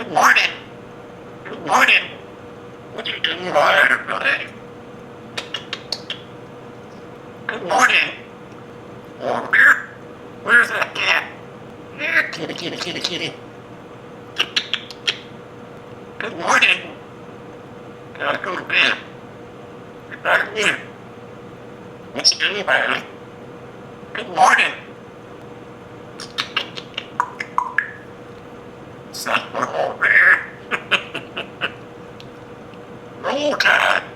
Good morning. Good morning. What are you doing everybody? Good morning. Oh, where's that cat? Here, kitty, kitty, kitty, kitty. Good morning. Gotta go to bed. Get back to bed. What's doing, baby? Good morning. It's not all there. Roll Tide.